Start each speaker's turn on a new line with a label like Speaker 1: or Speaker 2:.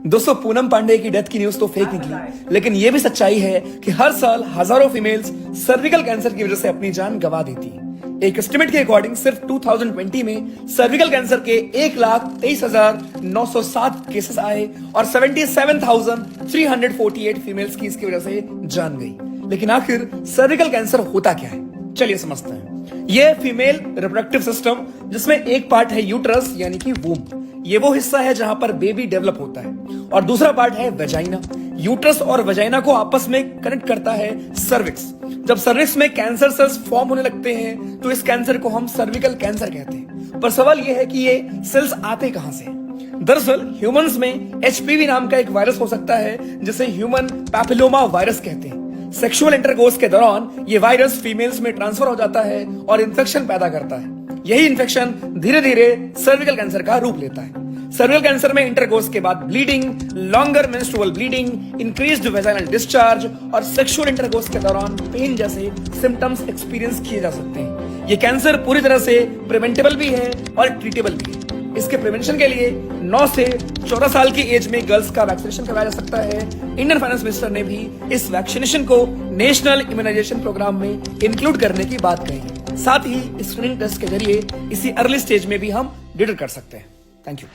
Speaker 1: दोस्तों, पूनम पांडे की डेथ की न्यूज तो फेक निकली, लेकिन यह भी सच्चाई है कि हर साल हजारों फीमेल्स सर्विकल कैंसर की वजह से अपनी जान गंवा देती हैं। एक एस्टिमेट के अकॉर्डिंग सिर्फ 2020 में सर्विकल कैंसर के 1,23,907 केसेस आए और 77,348 फीमेल्स की इसकी वजह से जान गई। लेकिन आखिर सर्विकल कैंसर होता क्या है, चलिए समझते हैं। यह फीमेल रिप्रोडक्टिव सिस्टम जिसमें एक पार्ट है यूट्रस यानी कि वूम्ब, ये वो हिस्सा है जहां पर बेबी डेवलप होता है, और दूसरा पार्ट है वेजाइना। यूट्रस और वेजाइना को आपस में कनेक्ट करता है सर्विक्स। जब सर्विक्स में कैंसर सेल्स फॉर्म होने लगते हैं तो इस कैंसर को हम सर्विकल कैंसर कहते हैं। पर सवाल यह है कि ये सेल्स आते कहां से? दरअसल ह्यूमंस में एचपीवी नाम का एक वायरस हो सकता है जिसे ह्यूमन पैपिलोमा वायरस कहते हैं। सेक्सुअल इंटरकोर्स के दौरान ये वायरस फीमेल्स में ट्रांसफर हो जाता है और इन्फेक्शन पैदा करता है। यही इन्फेक्शन धीरे धीरे सर्विकल कैंसर का रूप लेता है। सर्विकल कैंसर में इंटरकोर्स के बाद bleeding, longer menstrual bleeding, increased vaginal discharge और सेक्सुअल इंटरकोर्स के दौरान पेन जैसे सिम्टम्स एक्सपीरियंस किए जा सकते हैं। ये कैंसर पूरी तरह से प्रिवेंटेबल भी है और ट्रीटेबल भी है। इसके प्रिवेंशन के लिए 9 से 14 साल की एज में गर्ल्स का वैक्सीनेशन करवाया जा सकता है। इंडियन फाइनेंस मिनिस्टर ने भी इस वैक्सीनेशन को नेशनल इम्यूनाइजेशन प्रोग्राम में इंक्लूड करने की बात कही है। साथ ही स्क्रीनिंग टेस्ट के जरिए इसी अर्ली स्टेज में भी हम डिटेक्ट कर सकते हैं। Thank you.